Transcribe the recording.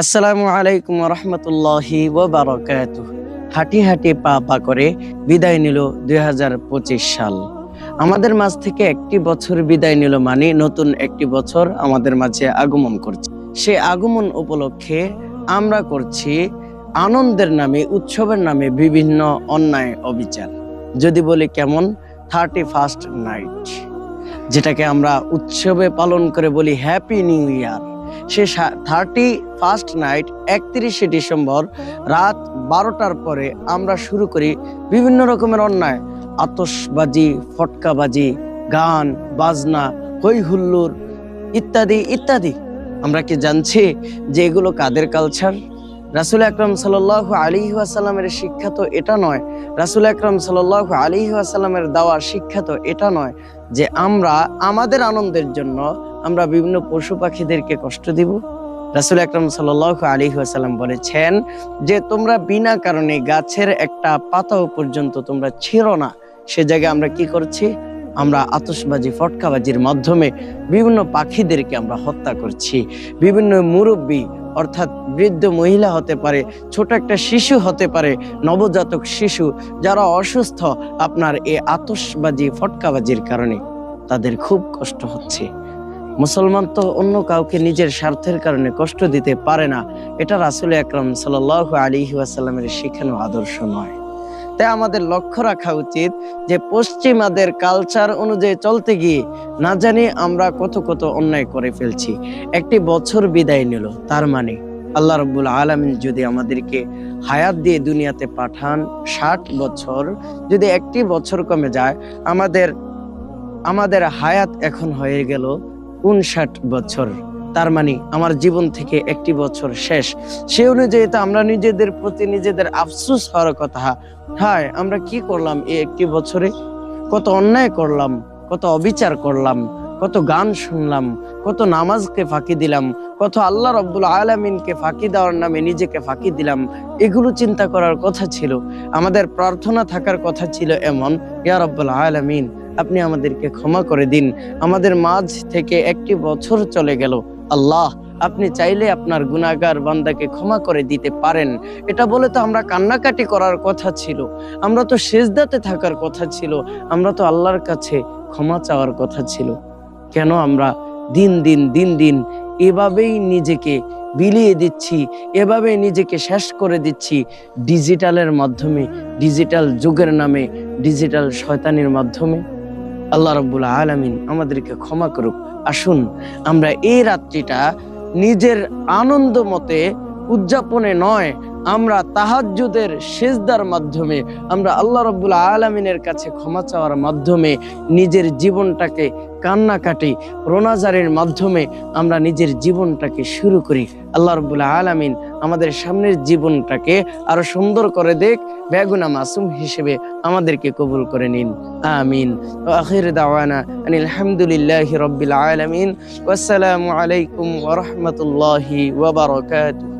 আসসালামু আলাইকুম রহমতুল্লাহি ওয়া বারাকাতুহু। হাঁটি হাঁটি পা পা করে বিদায় নিল 2025 সাল। আমাদের মাঝ থেকে একটি বছর বিদায় নিল মানে নতুন একটি বছর আমাদের মাঝে আগমন করছে। সে আগমন উপলক্ষে আমরা করছি আনন্দের নামে, উৎসবের নামে বিভিন্ন অন্যায় অবিচার। যদি বলি কেমন, 31st নাইট, যেটাকে আমরা উৎসবে পালন করে বলি হ্যাপি নিউ ইয়ার। সে 31st নাইট 31শে ডিসেম্বর রাত 12টার পরে আমরা শুরু করি বিভিন্ন রকমের অন্যায়, আতশবাজি, ফটকাবাজি, গান বাজনা, হই হুল্লোড় ইত্যাদি ইত্যাদি। আমরা কি জানছি যে এগুলো কাদের কালচার? রাসূল আকরাম সাল্লাল্লাহু আলাইহি ওয়াসাল্লামের শিক্ষা তো এটা নয়। রাসূল আকরাম সাল্লাল্লাহু আলাইহি ওয়াসাল্লামের দেওয়া শিক্ষা তো এটা নয় যে আমরা আমাদের আনন্দের জন্য আমরা বিভিন্ন পশু পাখিদেরকে কষ্ট দিব। রাসূল আকরাম সাল্লাল্লাহু আলাইহি ওয়াসাল্লাম বলেছেন যে তোমরা বিনা কারণে গাছের একটা পাতাও পর্যন্ত তোমরা ছিঁড়ো না। সে জায়গায় আমরা কি করছি? আমরা আতশবাজি, ফটকাবাজির মাধ্যমে বিভিন্ন পাখিদেরকে আমরা হত্যা করছি। বিভিন্ন মুরব্বী অর্থাৎ বৃদ্ধ মহিলা হতে পারে, ছোট একটা শিশু হতে পারে, নবজাতক শিশু যারা অসুস্থ, আপনার এই আতশবাজি, ফটকাবাজির কারণে তাদের খুব কষ্ট হচ্ছে। মুসলমান তো অন্য কাউকে নিজের স্বার্থের কারণে কষ্ট দিতে পারে না। এটা রাসূল আকরাম সাল্লাল্লাহু আলাইহি ওয়াসাল্লামের শিখানো আদর্শ নয়। তাই আমাদের লক্ষ্য রাখা উচিত যে পশ্চিমাদের কালচার অনুযায়ী চলতে গিয়ে না জানি আমরা কত কত অন্যায় করে ফেলছি। একটি বছর বিদায় নিল, তার মানে আল্লাহ রাব্বুল আলামিন যদি আমাদেরকে হায়াত দিয়ে দুনিয়াতে পাঠান 60 বছর, যদি একটি বছর কমে যায়, আমাদের হায়াত এখন হয়ে গেল 59 বছর। তার মানে আমার জীবন থেকে একটি বছর শেষ। সে অনুযায়ী তো আমরা নিজেদের প্রতি নিজেদের আফসোস হওয়ার কথা। হায়, আমরা কি করলাম এই একটি বছরে? কত অন্যায় করলাম, কত অবিচার করলাম, কত গান শুনলাম, কত নামাজকে ফাঁকি দিলাম, কত আল্লাহ রাব্বুল আলামিনকে ফাঁকি দেওয়ার নামে নিজেকে ফাঁকি দিলাম। এগুলো চিন্তা করার কথা ছিল। আমাদের প্রার্থনা থাকার কথা ছিল এমন, ইয়া রাব্বুল আলামিন, আপনি আমাদেরকে ক্ষমা করে দিন। আমাদের মাঝ থেকে একটি বছর চলে গেল। আল্লাহ, আপনি চাইলে আপনার গুনাহগার বান্দাকে ক্ষমা করে দিতে পারেন। এটা বলে তো আমরা কান্নাকাটি করার কথা ছিল, আমরা তো সিজদাতে থাকার কথা ছিল, আমরা তো আল্লাহর কাছে ক্ষমা চাওয়ার কথা ছিল। কেন আমরা দিন দিন এভাবেই নিজেকে বিলিয়ে দিচ্ছি, এভাবেই নিজেকে শেষ করে দিচ্ছি ডিজিটালের মাধ্যমে, ডিজিটাল যুগের নামে, ডিজিটাল শয়তানির মাধ্যমে? আল্লাহ রাব্বুল আলামিন আমাদেরকে ক্ষমা করুক। আসুন আমরা এই রাত্রিটা নিজের আনন্দ মতে উদযাপনে নয়, আমরা তাহাজ্জুদের সিজদার মাধ্যমে, আমরা আল্লাহ রাব্বুল আলামিনের কাছে ক্ষমা চাওয়ার মাধ্যমে নিজের জীবনটাকে, কান্নাকাটি রোনাজারের মাধ্যমে আমরা নিজের জীবনটাকে শুরু করি। আল্লাহ রাব্বুল আলামিন আমাদের সামনের জীবনটাকে আরো সুন্দর করে দেখ, বেগুনা মাসুম হিসেবে আমাদেরকে কবুল করে নিন। আমিন। ওয়া আখির দাওয়ানা আনিল হামদুলিল্লাহি রাব্বিল আলামিন। ওয়াসসালামু আলাইকুম ওয়া রাহমাতুল্লাহি ওয়া বারাকাতুহু।